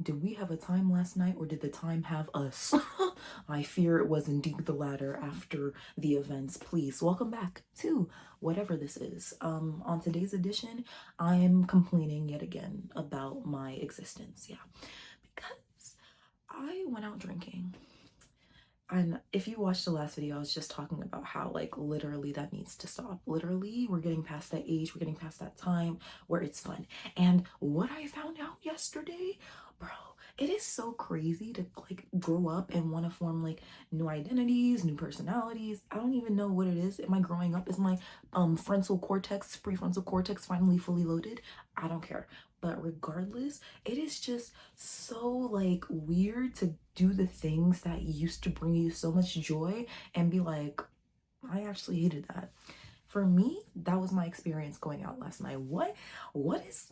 did we have a time last night or did the time have us? I fear it was indeed the latter after the events. Please welcome back to whatever this is. On today's edition, I am complaining yet again about my existence. Yeah, because I went out drinking. And if you watched the last video, I was just talking about how, like, literally that needs to stop. Literally, we're getting past that age, we're getting past that time where it's fun. And what I found out yesterday, bro, it is so crazy to like grow up and want to form like new identities, new personalities. I don't even know what it is. Am I growing up? Is my prefrontal cortex finally fully loaded? I don't care. But regardless, it is just so like weird to do the things that used to bring you so much joy and be like, I actually hated that. For me, that was my experience going out last night. What is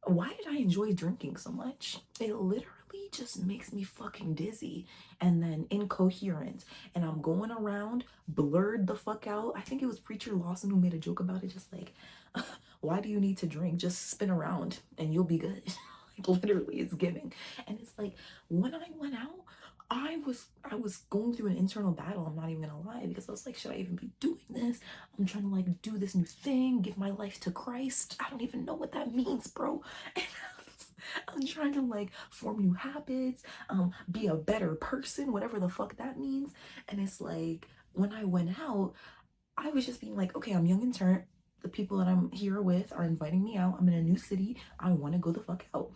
why did I enjoy drinking so much? It literally just makes me fucking dizzy and then incoherent. And I'm going around blurred the fuck out. I think it was Preacher Lawson who made a joke about it, just like, why do you need to drink? Just spin around and you'll be good. Like literally it's giving. And it's like when I went out, I was going through an internal battle, I'm not even gonna lie, because I was like, should I even be doing this? I'm trying to like do this new thing, give my life to Christ. I don't even know what that means, bro. And I'm trying to like form new habits, be a better person, whatever the fuck that means. And it's like when I went out, I was just being like, okay, I'm young and turned. The people that I'm here with are inviting me out. I'm in a new city. I want to go the fuck out.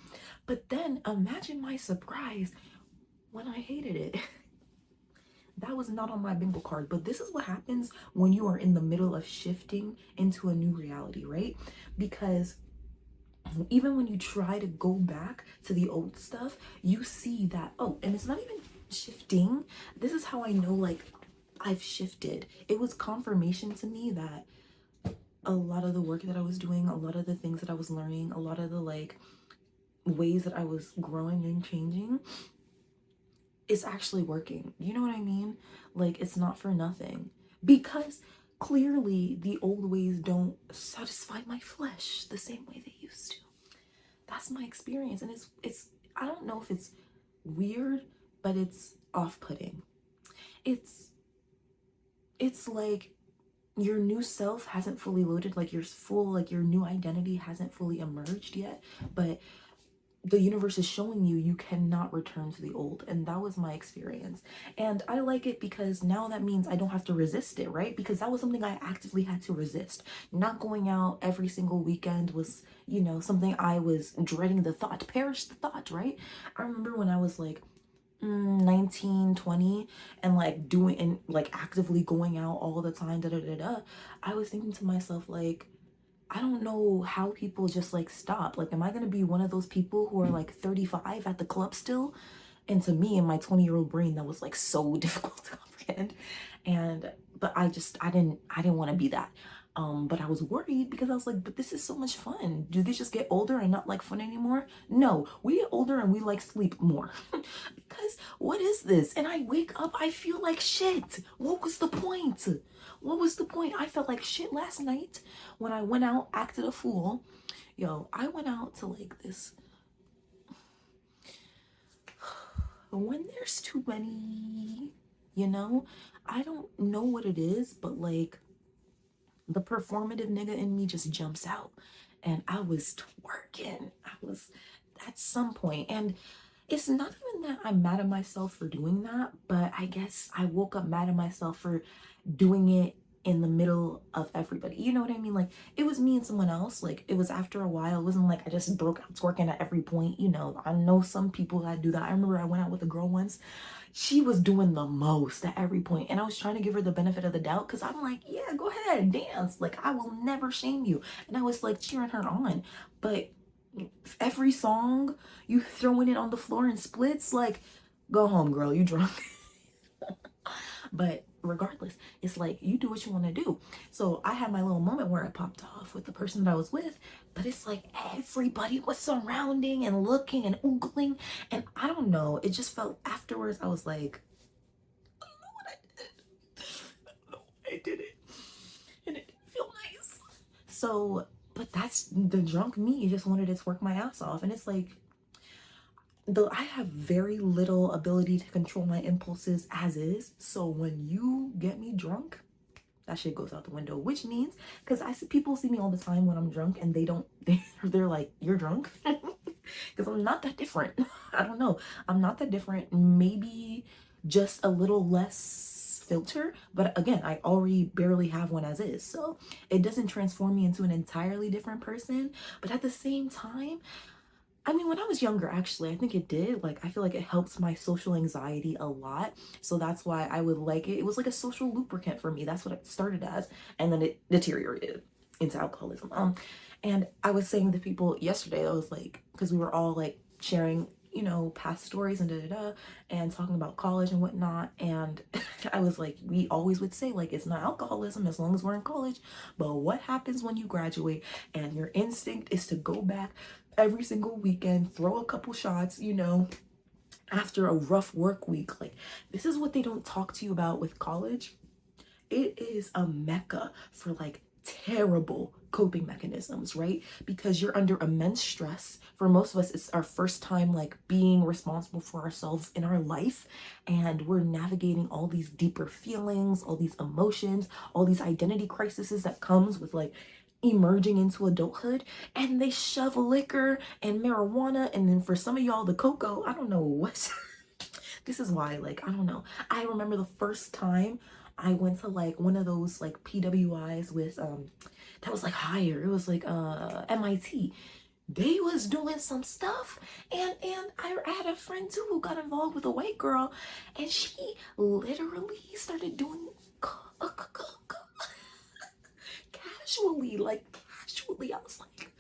But then imagine my surprise when I hated it. That was not on my bingo card, but this is what happens when you are in the middle of shifting into a new reality, right? Because even when you try to go back to the old stuff, you see that, oh, and it's not even shifting. This is how I know, like, I've shifted. It was confirmation to me that a lot of the work that I was doing, a lot of the things that I was learning, a lot of the like ways that I was growing and changing, it's actually working. You know what I mean? Like, it's not for nothing. Because clearly the old ways don't satisfy my flesh the same way they used to. That's my experience. And it's I don't know if it's weird, but it's off-putting. It's it's like your new self hasn't fully loaded, like your new identity hasn't fully emerged yet, but the universe is showing you you cannot return to the old. And that was my experience, and I like it because now that means I don't have to resist it, right? Because that was something I actively had to resist. Not going out every single weekend was, something I was dreading. The thought, perish the thought, right? I remember when I was like 19, 20, and like doing and like actively going out all the time, I was thinking to myself, like, I don't know how people just like stop. Like, am I gonna be one of those people who are like 35 at the club still? And to me, in my 20-year-old brain, that was like so difficult to comprehend. And but I didn't want to be that. But I was worried because I was like, but this is so much fun. Do they just get older and not like fun anymore? No, we get older and we like sleep more. Because what is this? And I wake up, I feel like shit. What was the point? What was the point? I felt like shit last night when I went out, acted a fool. Yo, I went out to like this. When there's too many, you know, I don't know what it is, but like the performative nigga in me just jumps out. And I was twerking. I was at some point. And it's not even that I'm mad at myself for doing that, but I guess I woke up mad at myself for doing it in the middle of everybody. You know what I mean? Like, it was me and someone else. Like, it was after a while. It wasn't like I just broke out twerking at every point. I know some people that do that. I remember I went out with a girl once. She was doing the most at every point, and I was trying to give her the benefit of the doubt because I'm like, yeah, go ahead, dance. Like, I will never shame you. And I was like cheering her on. But every song you throwing it on the floor in splits, like, go home, girl, you drunk. But regardless, it's like you do what you want to do. So I had my little moment where I popped off with the person that I was with, but it's like everybody was surrounding and looking and oogling, and I don't know, it just felt afterwards I was like, I don't know what I did. I don't know why I did it, and it didn't feel nice. So, but that's the drunk me just wanted to twerk my ass off, and it's like, though I have very little ability to control my impulses as is. So when you get me drunk, that shit goes out the window, which means, because I see people see me all the time when I'm drunk and they don't, they're like, you're drunk? Because I'm not that different. I don't know. I'm not that different. Maybe just a little less filter. But again, I already barely have one as is. So it doesn't transform me into an entirely different person. But at the same time, I mean, when I was younger, actually, I think it did. Like, I feel like it helps my social anxiety a lot. So that's why I would like it. It was like a social lubricant for me. That's what it started as. And then it deteriorated into alcoholism. And I was saying to people yesterday, I was like, because we were all like sharing, you know, past stories and and talking about college and whatnot. And I was like, we always would say, like, it's not alcoholism as long as we're in college. But what happens when you graduate and your instinct is to go back every single weekend, throw a couple shots, you know, after a rough work week? Like, this is what they don't talk to you about with college. It is a mecca for like terrible coping mechanisms, right? Because you're under immense stress. For most of us, it's our first time like being responsible for ourselves in our life, and we're navigating all these deeper feelings, all these emotions, all these identity crises that comes with like emerging into adulthood. And they shove liquor and marijuana, and then for some of y'all the cocoa. I don't know what. This is why, like, I don't know. I remember the first time I went to like one of those like PWIs with that was like higher. It was like MIT. They was doing some stuff, and I had a friend too who got involved with a white girl, and she literally started doing casually, like casually. I was like,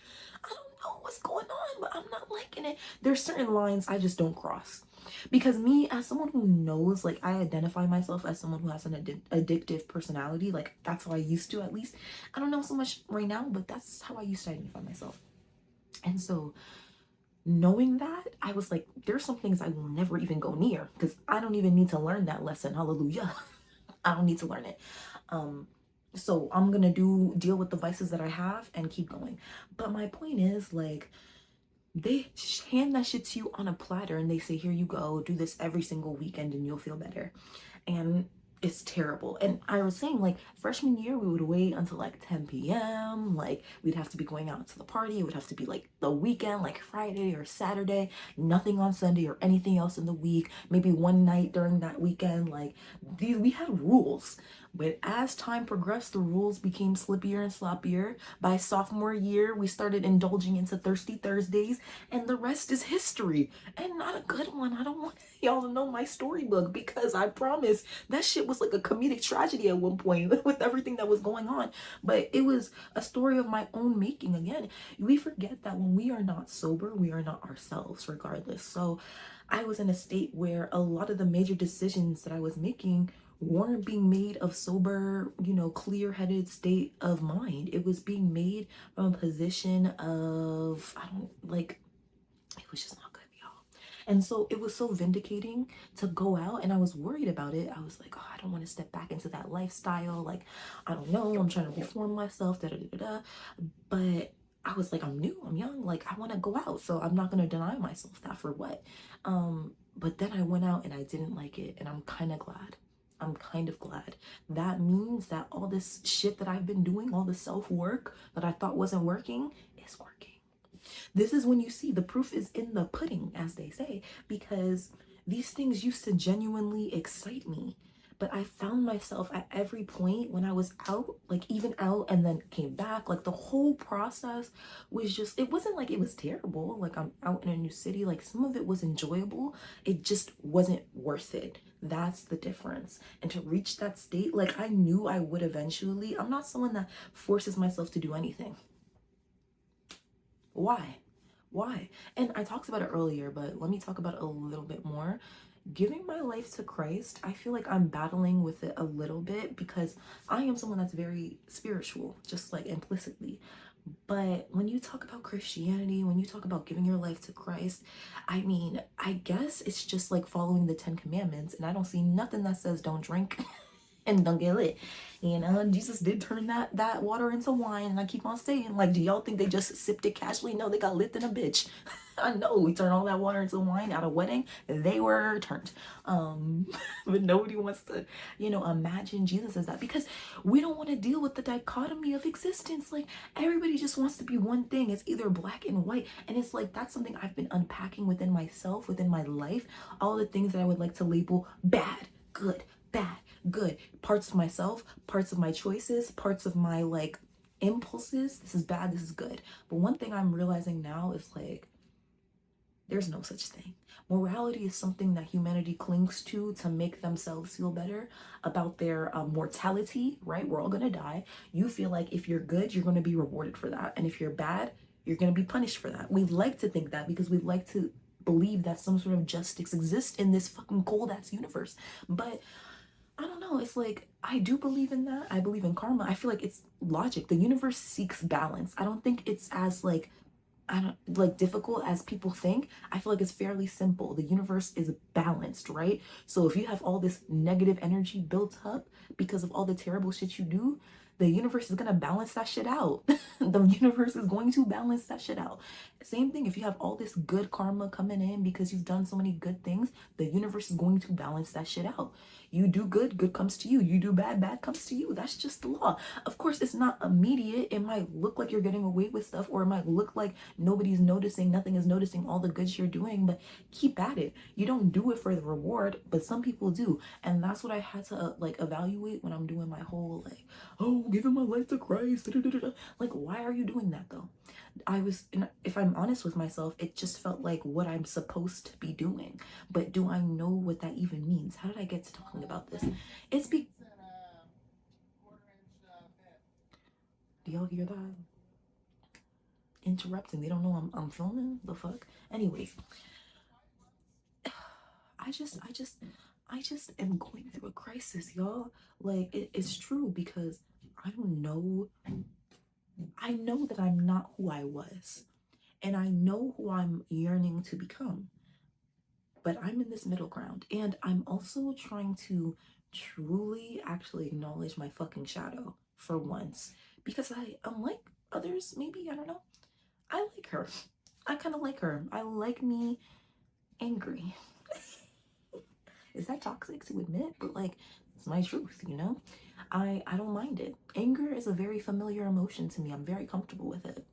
I don't know what's going on, but I'm not liking it. There's certain lines I just don't cross. Because me, as someone who knows, like, I identify myself as someone who has an addictive personality. Like, that's how I used to, at least. I don't know so much right now, but that's how I used to identify myself. And so, knowing that, I was like, there's some things I will never even go near because I don't even need to learn that lesson. Hallelujah. I don't need to learn it. Um, so I'm gonna deal with the vices that I have and keep going. But my point is, like, they hand that shit to you on a platter and they say, here you go, do this every single weekend and you'll feel better. And it's terrible. And I was saying, like, freshman year, we would wait until like 10 p.m. Like, we'd have to be going out to the party. It would have to be like the weekend, like Friday or Saturday, nothing on Sunday or anything else in the week. Maybe one night during that weekend. Like, we had rules. But as time progressed, the rules became slippier and sloppier. By sophomore year, we started indulging into Thirsty Thursdays, and the rest is history. And not a good one. I don't want y'all to know my storybook because I promise that shit was like a comedic tragedy at one point with everything that was going on. But it was a story of my own making. Again, we forget that when we are not sober, we are not ourselves, regardless. So I was in a state where a lot of the major decisions that I was making weren't being made of sober, you know, clear-headed state of mind. It was being made from a position of, I don't like, it was just not good, y'all. And so it was so vindicating to go out, and I was worried about it. I was like, oh, I don't want to step back into that lifestyle. Like, I don't know, I'm trying to reform myself, da da da da. But I was like, I'm new, I'm young, like I want to go out, so I'm not going to deny myself that. For what? But then I went out and I didn't like it, and I'm kind of glad. I'm kind of glad. That means that all this shit that I've been doing, all the self-work that I thought wasn't working, is working. This is when you see the proof is in the pudding, as they say, because these things used to genuinely excite me. But I found myself at every point when I was out, like even out and then came back, like the whole process was just, it wasn't like it was terrible. Like, I'm out in a new city, like some of it was enjoyable. It just wasn't worth it. That's the difference. And to reach that state, like I knew I would eventually. I'm not someone that forces myself to do anything. Why? Why? And I talked about it earlier, but let me talk about it a little bit more. Giving my life to Christ, I feel like I'm battling with it a little bit because I am someone that's very spiritual, just like implicitly. But when you talk about Christianity, when you talk about giving your life to Christ, I mean, I guess it's just like following the 10 Commandments, and I don't see nothing that says don't drink. and don't get lit. You know, Jesus did turn that water into wine, and I keep on saying, like, do y'all think they just sipped it casually? No, they got lit than a bitch. I know we turned all that water into wine at a wedding. They were turned. Um, but nobody wants to, imagine Jesus as that, because we don't want to deal with the dichotomy of existence. Like, everybody just wants to be one thing. It's either black and white. And it's like, that's something I've been unpacking within myself, within my life. All the things that I would like to label bad, good, bad, good. Parts of myself, parts of my choices, parts of my like impulses. This is bad, this is good. But one thing I'm realizing now is like, there's no such thing. Morality is something that humanity clings to make themselves feel better about their mortality, right? We're all gonna die. You feel like if you're good, you're gonna be rewarded for that. And if you're bad, you're gonna be punished for that. We like to think that because we like to believe that some sort of justice exists in this fucking cold ass universe. But I don't know. It's like, I do believe in that. I believe in karma. I feel like it's logic. The universe seeks balance. I don't think it's as like, I don't like difficult as people think. I feel like it's fairly simple. The universe is balanced, right? So if you have all this negative energy built up because of all the terrible shit you do, the universe is gonna balance that shit out. The universe is going to balance that shit out. Same thing if you have all this good karma coming in because you've done so many good things, the universe is going to balance that shit out. You do good, good comes to you. You do bad, bad comes to you. That's just the law. Of course, it's not immediate. It might look like you're getting away with stuff, or it might look like nobody's noticing, nothing is noticing all the good you're doing, but keep at it. You don't do it for the reward, but some people do. And that's what I had to like evaluate when I'm doing my whole like, oh, giving my life to Christ. Da, da, da, da. Like, why are you doing that though? If I'm honest with myself, it just felt like what I'm supposed to be doing. But do I know what that even means? How did I get to talking about this? It's be. Do y'all hear that? Interrupting. They don't know I'm filming. The fuck. Anyways, I just, I just, I just am going through a crisis, y'all. Like it's true because I don't know. I know that I'm not who I was, and I know who I'm yearning to become. But I'm in this middle ground, and I'm also trying to truly actually acknowledge my fucking shadow for once, because unlike others, maybe, I don't know, I like her. I kind of like her. I like me angry. Is that toxic to admit? But like, it's my truth, you know? I don't mind it. Anger is a very familiar emotion to me. I'm very comfortable with it.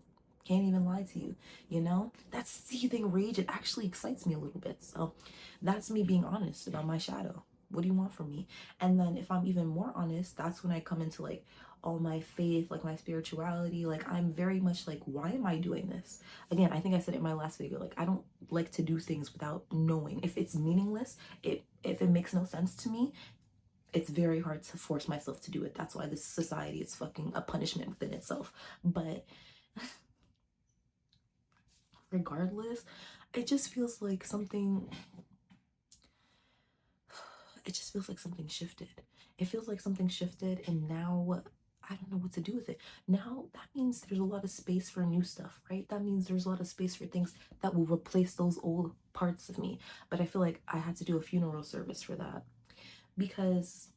Can't even lie to you, you know? That seething rage, it actually excites me a little bit. So that's me being honest about my shadow. What do you want from me? And then if I'm even more honest, that's when I come into like all my faith, like my spirituality. Like I'm very much like, why am I doing this? Again, I think I said it in my last video, like I don't like to do things without knowing. If it's meaningless, if it makes no sense to me, it's very hard to force myself to do it. That's why this society is fucking a punishment within itself. But regardless, it just feels like something, it just feels like something shifted. It feels like something shifted, and now I don't know what to do with it. Now that means there's a lot of space for new stuff, right? That means there's a lot of space for things that will replace those old parts of me. But I feel like I had to do a funeral service for that, because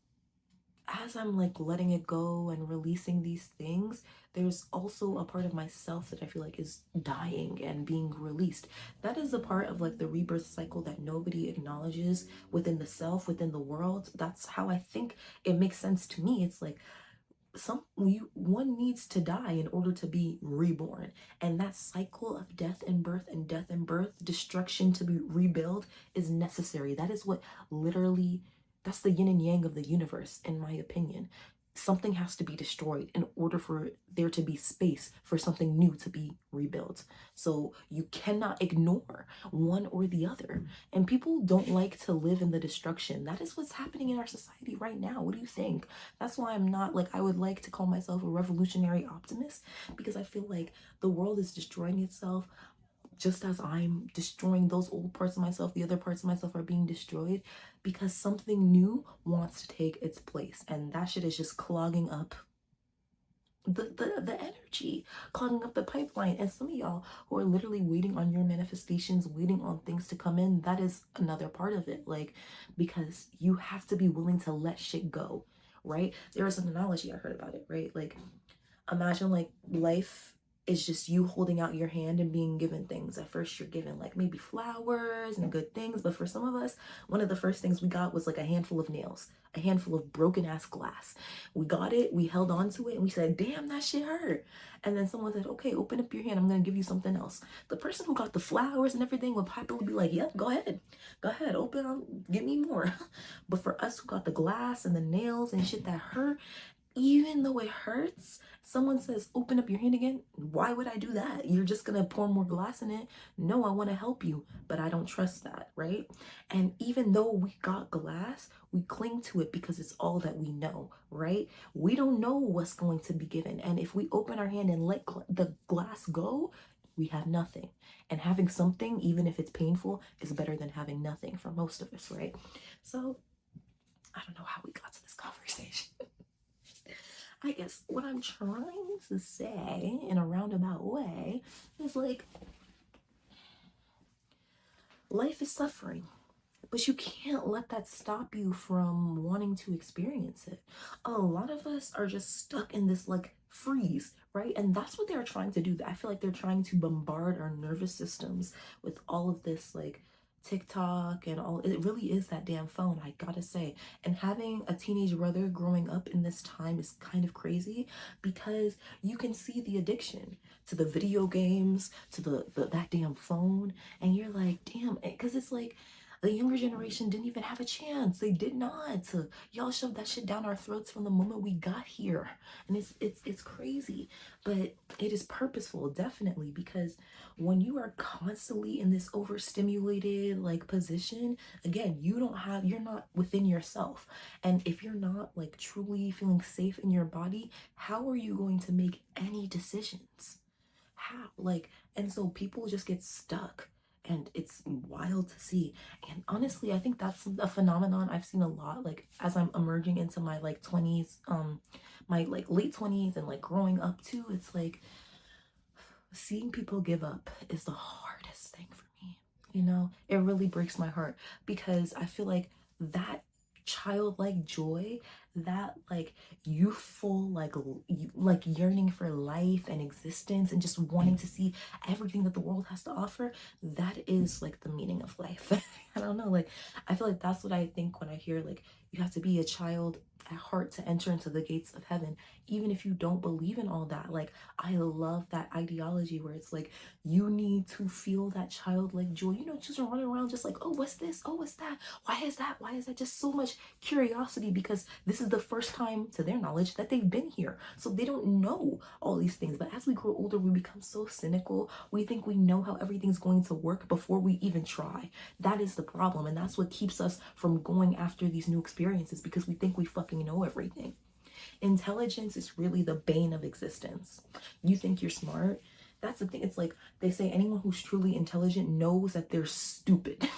as I'm like letting it go and releasing these things, there's also a part of myself that I feel like is dying and being released. That is a part of like the rebirth cycle that nobody acknowledges within the self, within the world. That's how I think it makes sense to me. It's like one needs to die in order to be reborn, and that cycle of death and birth and death and birth, destruction to be rebuilt, is necessary. That is what literally, that's the yin and yang of the universe, in my opinion. Something has to be destroyed in order for there to be space for something new to be rebuilt. So you cannot ignore one or the other. And people don't like to live in the destruction. That is what's happening in our society right now. What do you think? That's why I'm not like, I would like to call myself a revolutionary optimist, because I feel like the world is destroying itself just as I'm destroying those old parts of myself. The other parts of myself are being destroyed because something new wants to take its place, and that shit is just clogging up the energy, clogging up the pipeline. And some of y'all who are literally waiting on your manifestations, waiting on things to come in, that is another part of it. Like, because you have to be willing to let shit go. right? There was an analogy I heard about it, right? Like, imagine like life is just you holding out your hand and being given things. At first you're given like maybe flowers and good things, but for some of us, one of the first things we got was like a handful of nails, a handful of broken ass glass. We got it, we held on to it, and we said, damn, that shit hurt. And then someone said, okay, open up your hand, I'm gonna give you something else. The person who got the flowers and everything would probably be like, yep, go ahead, open up, give me more. But for us who got the glass and the nails and shit that hurt, even though it hurts, someone says, open up your hand again. Why would I do that? You're just gonna pour more glass in it. No, I want to help you, but I don't trust that, right? And even though we got glass, we cling to it because it's all that we know, right? We don't know what's going to be given. And if we open our hand and let the glass go, we have nothing. And having something, even if it's painful, is better than having nothing for most of us, right? So I don't know how we got to this conversation. I guess what I'm trying to say in a roundabout way is like, life is suffering, but you can't let that stop you from wanting to experience it. A lot of us are just stuck in this like freeze, right? And that's what they're trying to do. I feel like they're trying to bombard our nervous systems with all of this like TikTok and all. It really is that damn phone, I gotta say. And having a teenage brother growing up in this time is kind of crazy because you can see the addiction to the video games, to the that damn phone, and you're like, damn, because it's like the younger generation didn't even have a chance. They did not. Y'all shoved that shit down our throats from the moment we got here. And it's crazy. But it is purposeful, definitely, because when you are constantly in this overstimulated like position, again, you're not within yourself. And if you're not like truly feeling safe in your body, how are you going to make any decisions? How? Like, and so people just get stuck, and it's wild to see. And honestly, I think that's a phenomenon I've seen a lot, like as I'm emerging into my like 20s, my like late 20s and like growing up too. It's like seeing people give up is the hardest thing for me. You know, it really breaks my heart because I feel like that childlike joy, that like youthful like yearning for life and existence and just wanting to see everything that the world has to offer, that is like the meaning of life. I don't know, like I feel like that's what I think when I hear like you have to be a child at heart to enter into the gates of heaven, even if you don't believe in all that. Like I love that ideology where it's like you need to feel that childlike joy. You know, just running around just like, oh, what's this? Oh, what's that? Why is that? Why is that? Just so much curiosity because this is the first time, to their knowledge, that they've been here. So they don't know all these things. But as we grow older, we become so cynical. We think we know how everything's going to work before we even try. That is the problem. And that's what keeps us from going after these new experiences because we think we fucking know everything. Intelligence is really the bane of existence. You think you're smart? That's the thing. It's like they say anyone who's truly intelligent knows that they're stupid.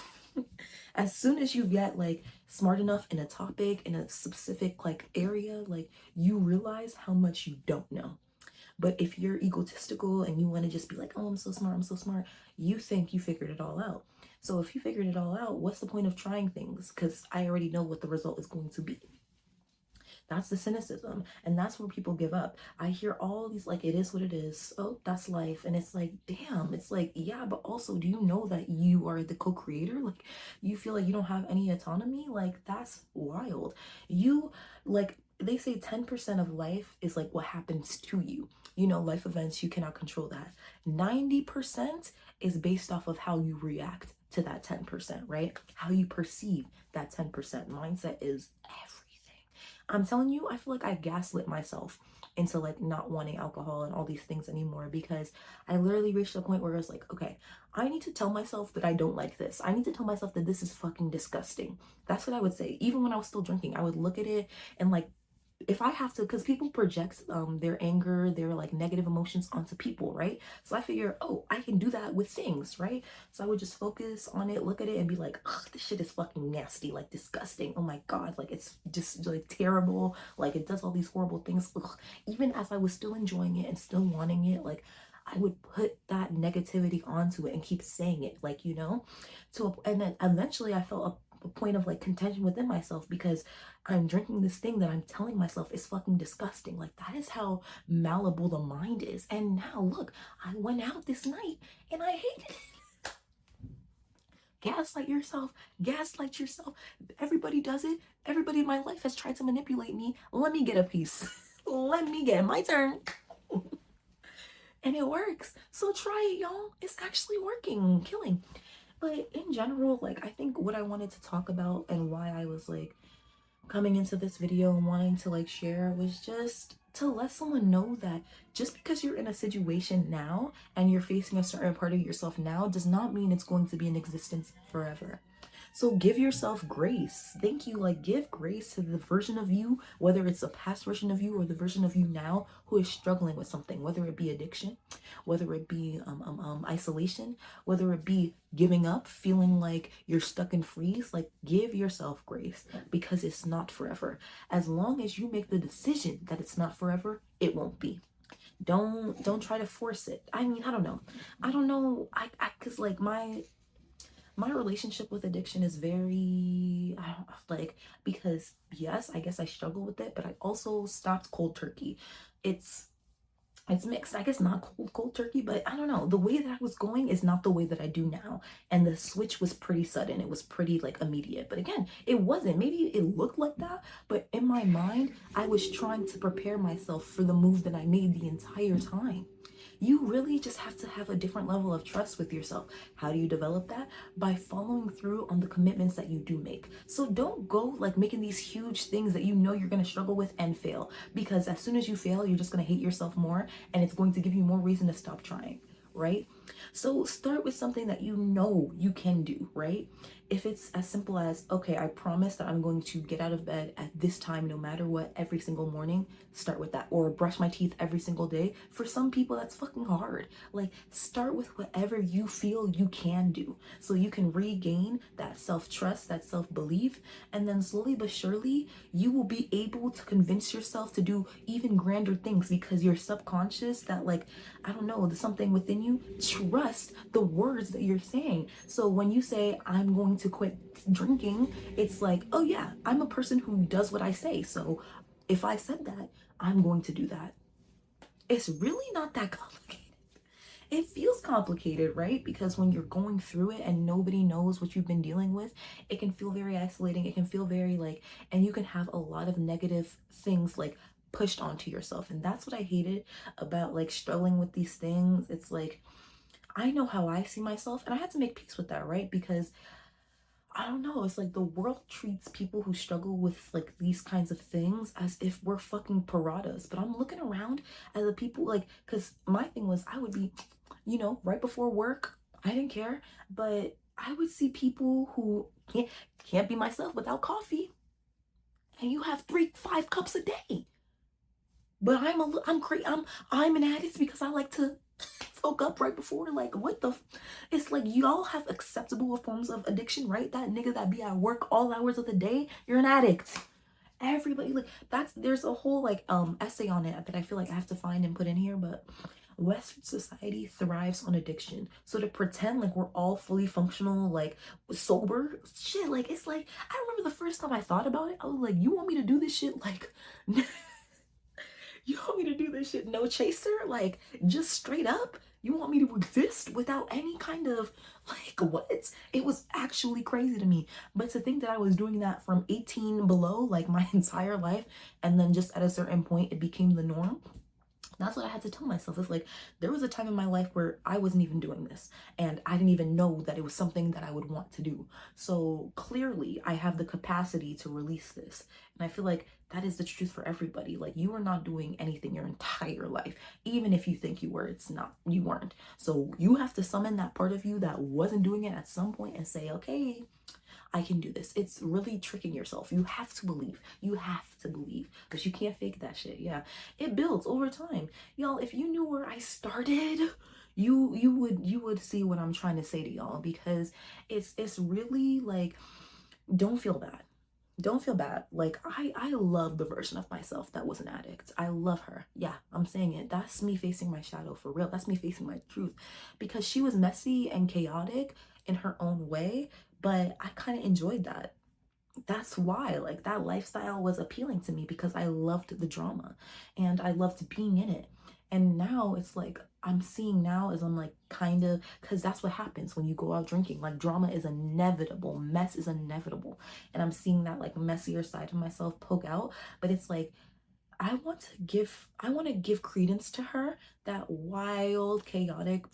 As soon as you get like smart enough in a topic, in a specific like area, like you realize how much you don't know. But if you're egotistical and you want to just be like, oh, I'm so smart, you think you figured it all out. So if you figured it all out, what's the point of trying things? Because I already know what the result is going to be. That's the cynicism. And that's where people give up. I hear all these, like, it is what it is. Oh, that's life. And it's like, damn, it's like, yeah, but also, do you know that you are the co creator? Like, you feel like you don't have any autonomy? Like, that's wild. You, like, they say 10% of life is like what happens to you. You know, life events, you cannot control that. 90% is based off of how you react to that 10%, right? How you perceive that 10%. Mindset is everything. I'm telling you, I feel like I gaslit myself into like not wanting alcohol and all these things anymore because I literally reached a point where I was like, okay, I need to tell myself that I don't like this. I need to tell myself that this is fucking disgusting. That's what I would say. Even when I was still drinking, I would look at it and like if I have to, because people project their anger, their like negative emotions onto people, right? So I figure, oh, I can do that with things, right? So I would just focus on it, look at it, and be like, ugh, this shit is fucking nasty, like disgusting. Oh my god, like it's just like terrible, like it does all these horrible things. Ugh. Even as I was still enjoying it and still wanting it, like I would put that negativity onto it and keep saying it, like you know. And then eventually I felt a point of like contention within myself because I'm drinking this thing that I'm telling myself is fucking disgusting. Like that is how malleable the mind is. And now look, I went out this night and I hated it. Gaslight yourself, gaslight yourself. Everybody does it. Everybody in my life has tried to manipulate me. Let me get a piece. Let me get my turn. And it works. So try it, y'all. It's actually working, killing. But in general, like I think what I wanted to talk about and why I was like coming into this video and wanting to like share was just to let someone know that just because you're in a situation now and you're facing a certain part of yourself now does not mean it's going to be in existence forever. So give yourself grace. Thank you. Like give grace to the version of you, whether it's a past version of you or the version of you now who is struggling with something, whether it be addiction, whether it be isolation, whether it be giving up, feeling like you're stuck in freeze. Like give yourself grace because it's not forever. As long as you make the decision that it's not forever, it won't be. Don't try to force it. I mean, I don't know. Cause like my relationship with addiction is very I don't like because yes, I guess I struggle with it, but I also stopped cold turkey. It's it's mixed. I guess not cold turkey, but I don't know. The way that I was going is not the way that I do now. And the switch was pretty sudden. It was pretty like immediate. But again, it wasn't. Maybe it looked like that, but in my mind, I was trying to prepare myself for the move that I made the entire time. You really just have to have a different level of trust with yourself. How do you develop that? By following through on the commitments that you do make. So don't go like making these huge things that you know you're going to struggle with and fail, because as soon as you fail, you're just going to hate yourself more and it's going to give you more reason to stop trying, right? So start with something that you know you can do, right? If it's as simple as, okay, I promise that I'm going to get out of bed at this time no matter what every single morning, start with that. Or brush my teeth every single day. For some people, that's fucking hard. Like, start with whatever you feel you can do so you can regain that self-trust, that self-belief, and then slowly but surely, you will be able to convince yourself to do even grander things because your subconscious, that like, I don't know, there's something within you, trust the words that you're saying. So when you say, I'm going to quit drinking, it's like, oh yeah, I'm a person who does what I say. So if I said that, I'm going to do that. It's really not that complicated. It feels complicated, right? Because when you're going through it and nobody knows what you've been dealing with, it can feel very isolating. It can feel very like, and you can have a lot of negative things like pushed onto yourself. And that's what I hated about like struggling with these things. It's like, I know how I see myself and I had to make peace with that, right? Because I don't know, it's like the world treats people who struggle with like these kinds of things as if we're fucking pariahs. But I'm looking around at the people like, because my thing was I would be, you know, right before work, I didn't care, but I would see people who can't be myself without coffee, and you have 5 cups a day. But I'm an addict because I like to woke up right before, like what the it's like y'all have acceptable forms of addiction, right? That nigga that be at work all hours of the day, you're an addict. Everybody like that's there's a whole like essay on it that I feel like I have to find and put in here, but Western society thrives on addiction. So to pretend like we're all fully functional, like sober, shit, like it's like I remember the first time I thought about it, I was like, you want me to do this shit like you want me to do this shit no chaser? Like, just straight up? You want me to exist without any kind of, like, what? It was actually crazy to me. But to think that I was doing that from 18 below, like, my entire life, and then just at a certain point, it became the norm. That's what I had to tell myself. It's like there was a time in my life where I wasn't even doing this and I didn't even know that it was something that I would want to do. So clearly I have the capacity to release this. And I feel like that is the truth for everybody. Like you are not doing anything your entire life. Even if you think you were, it's not, you weren't. So you have to summon that part of you that wasn't doing it at some point and say, okay, I can do this. It's really tricking yourself. You have to believe. You have to believe. But you can't fake that shit. Yeah. It builds over time. Y'all, if you knew where I started, you would see what I'm trying to say to y'all, because it's really like, don't feel bad. Don't feel bad. Like I love the version of myself that was an addict. I love her. Yeah, I'm saying it. That's me facing my shadow for real. That's me facing my truth, because she was messy and chaotic in her own way, But I kind of enjoyed that. That's why, like, that lifestyle was appealing to me, because I loved the drama and I loved being in it. And now it's like I'm seeing now as I'm like kind of, because that's what happens when you go out drinking. Like, drama is inevitable, mess is inevitable. And I'm seeing that like messier side of myself poke out. But it's like I want to give credence to her, that wild, chaotic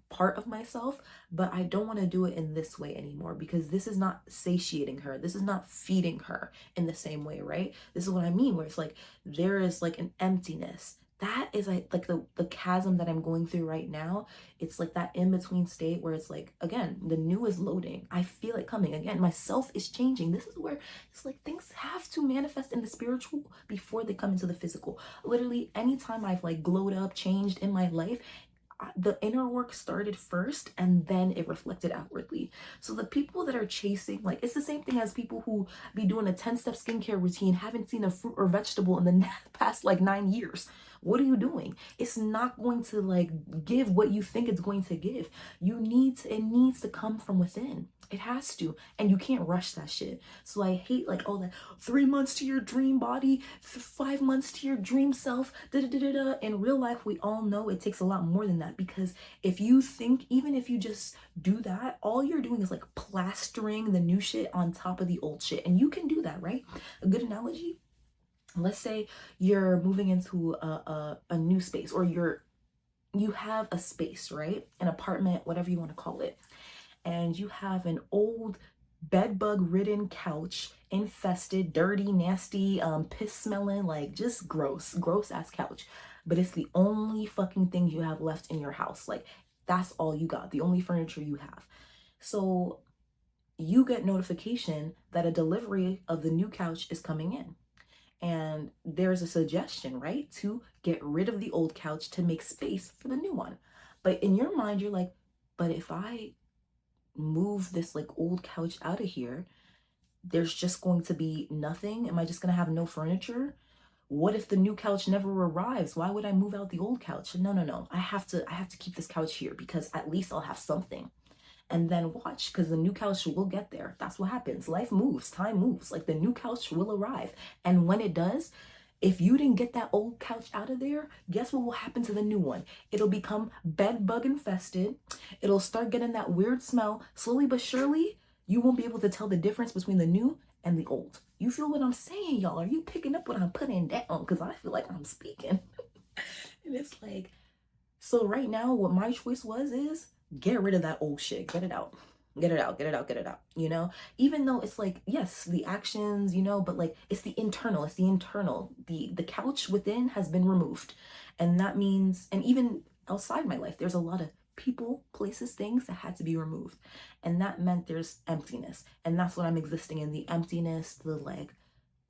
part of myself, but I don't want to do it in this way anymore, because this is not satiating her. This is not feeding her in the same way, right? This is what I mean, where it's like there is like an emptiness. That is like the chasm that I'm going through right now. It's like that in between state where it's like, again, the new is loading. I feel it coming. Again, myself is changing. This is where it's like things have to manifest in the spiritual before they come into the physical. Literally, anytime I've like glowed up, changed in my life, the inner work started first and then it reflected outwardly. So the people that are chasing, like, it's the same thing as people who be doing a 10-step skincare routine, haven't seen a fruit or vegetable in the past like 9 years. What are you doing? It's not going to like give what you think it's going to give. It needs to come from within. It has to. And you can't rush that shit. So I hate like all that 3 months to your dream body, 5 months to your dream self, da da da da da. In real life, we all know it takes a lot more than that, because if you think, even if you just do that, all you're doing is like plastering the new shit on top of the old shit. And you can do that, right? A good analogy, let's say you're moving into a new space, or you have a space, right? An apartment, whatever you want to call it, and you have an old bed bug ridden couch, infested, dirty, nasty, piss smelling, like just gross ass couch. But it's the only fucking thing you have left in your house. Like, that's all you got, the only furniture you have. So you get notification that a delivery of the new couch is coming in. And there's a suggestion, right, to get rid of the old couch to make space for the new one. But in your mind, you're like, but if I move this like old couch out of here, there's just going to be nothing. Am I just going to have no furniture? What if the new couch never arrives? Why would I move out the old couch? No, no, no. I have to keep this couch here, because at least I'll have something. And then watch, because the new couch will get there. That's what happens. Life moves, time moves. Like, the new couch will arrive. And when it does, if you didn't get that old couch out of there, guess what will happen to the new one? It'll become bed bug infested. It'll start getting that weird smell. Slowly but surely, you won't be able to tell the difference between the new and the old. You feel what I'm saying, y'all? Are you picking up what I'm putting down? Because I feel like I'm speaking. And it's like, so right now, what my choice is get rid of that old shit. Get it out. Get it out, get it out, get it out. Even though it's like, yes, the actions, but like it's the internal, The couch within has been removed. And that means, and even outside my life, there's a lot of people, places, things that had to be removed. And that meant there's emptiness. And that's what I'm existing in, the emptiness, the like,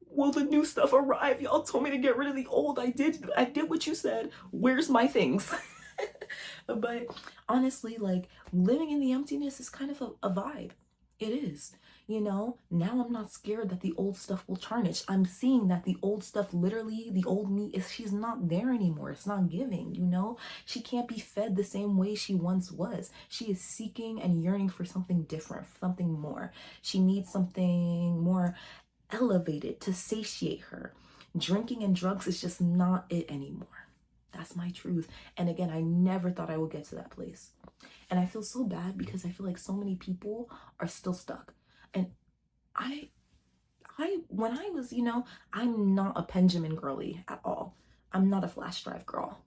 will the new stuff arrive? Y'all told me to get rid of the old. I did what you said. Where's my things? But honestly, like, living in the emptiness is kind of a vibe. It is. Now I'm not scared that the old stuff will tarnish. I'm seeing that the old stuff, literally, the old me, she's not there anymore. It's not giving. She can't be fed the same way she once was. She is seeking and yearning for something different, something more. She needs something more elevated to satiate her. Drinking and drugs is just not it anymore. That's my truth. And again, I never thought I would get to that place. And I feel so bad, because I feel like so many people are still stuck. And I when I was, I'm not a Benjamin girly at all. I'm not a flash drive girl.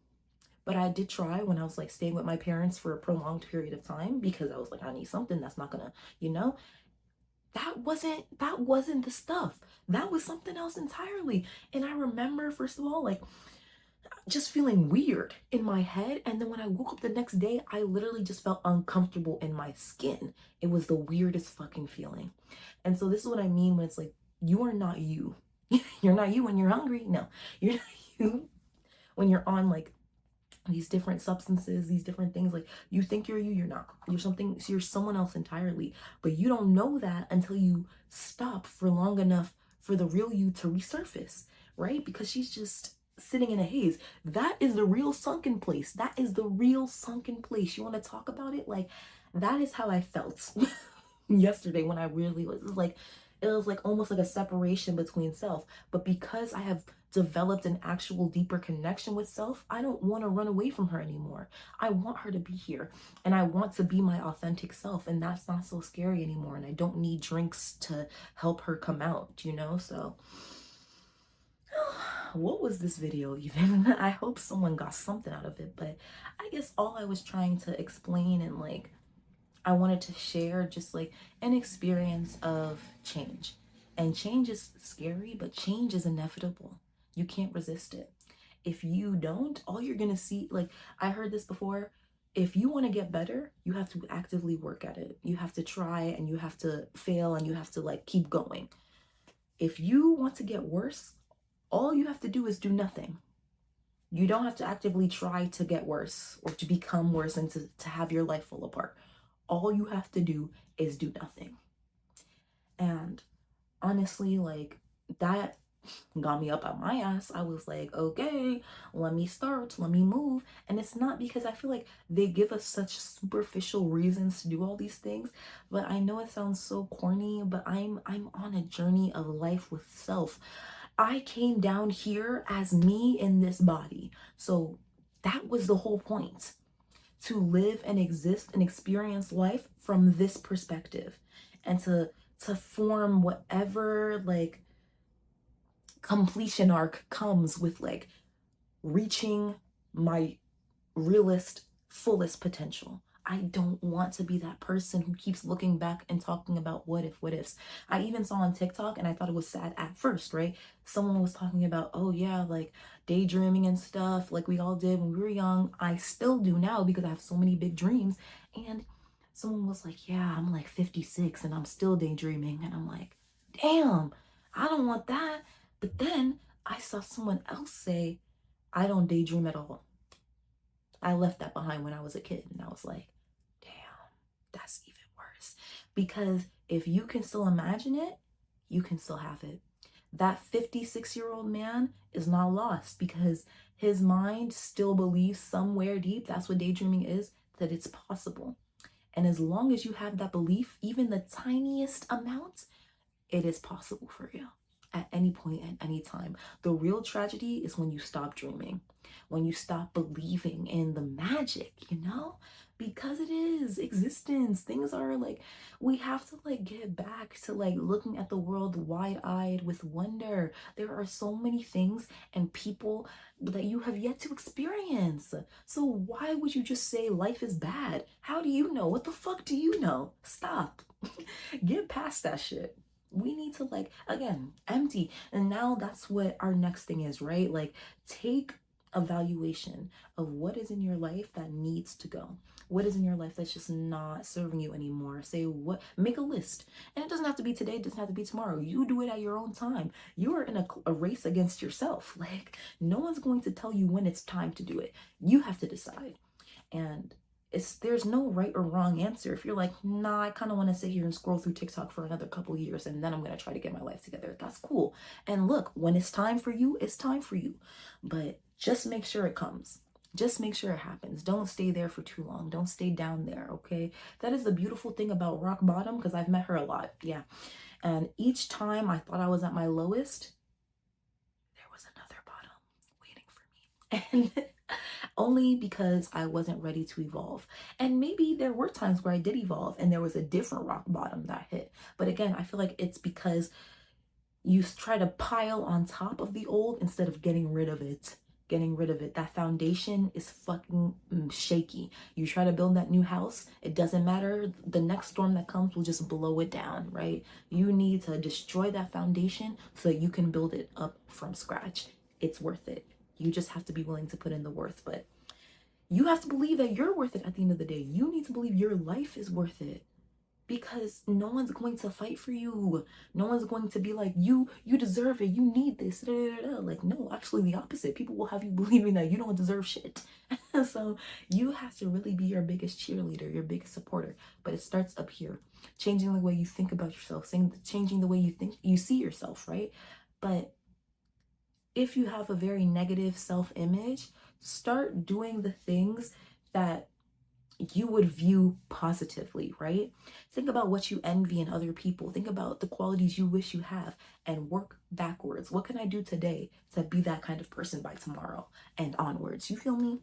But I did try when I was like staying with my parents for a prolonged period of time, because I was like, I need something that's not gonna, that wasn't the stuff. That was something else entirely. And I remember, first of all, like, just feeling weird in my head. And then when I woke up the next day, I literally just felt uncomfortable in my skin. It was the weirdest fucking feeling. And so this is what I mean when it's like, you are not you. You're not you when you're hungry. No, you're not you when you're on like these different substances, these different things. Like, you think you're not. You're someone else entirely. But you don't know that until you stop for long enough for the real you to resurface, right? Because she's just sitting in a haze. That is the real sunken place. That is the real sunken place. You want to talk about it? Like, that is how I felt. yesterday when I really was like, it was like almost like a separation between self. But because I have developed an actual deeper connection with self, I don't want to run away from her anymore. I want her to be here and I want to be my authentic self. And that's not so scary anymore. And I don't need drinks to help her come out, you know? So what was this video even? I hope someone got something out of it, but I guess all I was trying to explain and like I wanted to share just like an experience of change. And change is scary, but change is inevitable. You can't resist it. If you don't, all you're gonna see, like I heard this before, if you want to get better, you have to actively work at it. You have to try and you have to fail and you have to like keep going. If you want to get worse, all you have to do is do nothing. You don't have to actively try to get worse or to become worse and to have your life fall apart. All you have to do is do nothing. And honestly, like that got me up out my ass. I was like, okay, let me start, let me move. And it's not because I feel like they give us such superficial reasons to do all these things, but I know it sounds so corny, but I'm on a journey of life with self. I came down here as me in this body. So that was the whole point, to live and exist and experience life from this perspective and to form whatever like completion arc comes with like reaching my realist fullest potential. I don't want to be that person who keeps looking back and talking about what ifs. I even saw on TikTok and I thought it was sad at first, right? Someone was talking about, oh yeah, like daydreaming and stuff, like we all did when we were young. I still do now because I have so many big dreams. And someone was like, yeah, I'm like 56 and I'm still daydreaming. And I'm like, damn, I don't want that. But then I saw someone else say, I don't daydream at all. I left that behind when I was a kid and I was like, damn, that's even worse. Because if you can still imagine it, you can still have it. That 56-year-old man is not lost because his mind still believes somewhere deep, that's what daydreaming is, that it's possible. And as long as you have that belief, even the tiniest amount, it is possible for you at any point, at any time. The real tragedy is when you stop dreaming, when you stop believing in the magic, you know? Because it is existence. Things are like, we have to like get back to like looking at the world wide-eyed with wonder. There are so many things and people that you have yet to experience. So why would you just say life is bad? How do you know? What the fuck do you know? Stop. Get past that shit. We need to like again empty. And now that's what our next thing is, right? Like take evaluation of what is in your life that needs to go, what is in your life that's just not serving you anymore. Say what, make a list. And it doesn't have to be today, it doesn't have to be tomorrow. You do it at your own time. You are in a race against yourself. Like no one's going to tell you when it's time to do it. You have to decide. And there's no right or wrong answer. If you're like, nah, I kind of want to sit here and scroll through TikTok for another couple years and then I'm going to try to get my life together, that's cool. And look, when it's time for you, it's time for you. But just make sure it comes. Just make sure it happens. Don't stay there for too long. Don't stay down there, okay? That is the beautiful thing about rock bottom, because I've met her a lot. Yeah. And each time I thought I was at my lowest, there was another bottom waiting for me. And only because I wasn't ready to evolve. And maybe there were times where I did evolve and there was a different rock bottom that hit. But again, I feel like it's because you try to pile on top of the old instead of getting rid of it. Getting rid of it. That foundation is fucking shaky. You try to build that new house, it doesn't matter. The next storm that comes will just blow it down, right? You need to destroy that foundation so that you can build it up from scratch. It's worth it. You just have to be willing to put in the worth, but you have to believe that you're worth it at the end of the day. You need to believe your life is worth it because no one's going to fight for you. No one's going to be like, you deserve it. You need this. Da, da, da. Like, no, actually the opposite. People will have you believing that you don't deserve shit. So you have to really be your biggest cheerleader, your biggest supporter. But it starts up here. Changing the way you think about yourself, changing the way you see yourself, right? But if you have a very negative self-image, start doing the things that you would view positively, right? Think about what you envy in other people. Think about the qualities you wish you have and work backwards. What can I do today to be that kind of person by tomorrow and onwards? You feel me?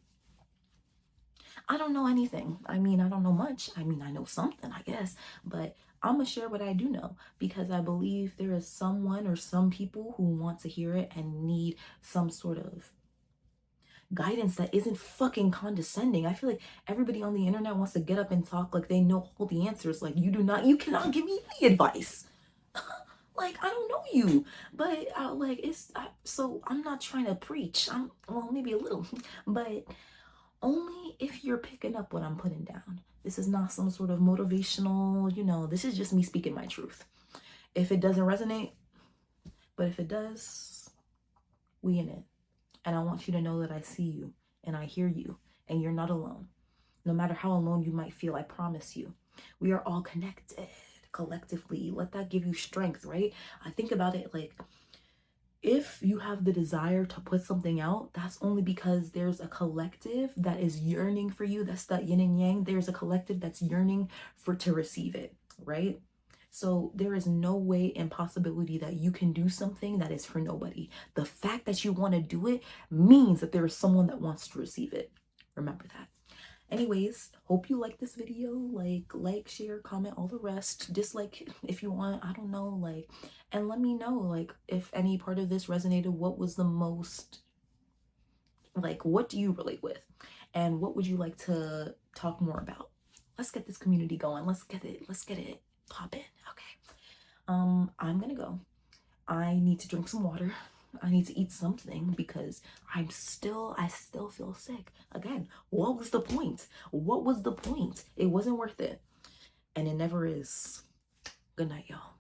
I don't know anything. I mean, I don't know much. I mean, I know something, I guess, but I'm gonna share what I do know because I believe there is someone or some people who want to hear it and need some sort of guidance that isn't fucking condescending. I feel like everybody on the internet wants to get up and talk like they know all the answers. Like, you cannot give me any advice. Like, I don't know you, but like so I'm not trying to preach. Well, maybe a little, but only if you're picking up what I'm putting down. This is not some sort of motivational, this is just me speaking my truth. If it doesn't resonate, but if it does, we in it. And I want you to know that I see you and I hear you and you're not alone. No matter how alone you might feel, I promise you, we are all connected collectively. Let that give you strength, right? I think about it like, if you have the desire to put something out, that's only because there's a collective that is yearning for you. That's that yin and yang. There's a collective that's yearning to receive it, right? So there is no way, impossibility that you can do something that is for nobody. The fact that you want to do it means that there is someone that wants to receive it. Remember that. Anyways, hope you like this video. Like, share, comment, all the rest. Dislike if you want, I don't know, and let me know, if any part of this resonated. What was the most, what do you relate with? And what would you like to talk more about? Let's get this community going. Let's get it popping. Okay. I'm gonna go. I need to drink some water. I need to eat something because I still feel sick. Again, what was the point? What was the point? It wasn't worth it. And it never is. Good night, y'all.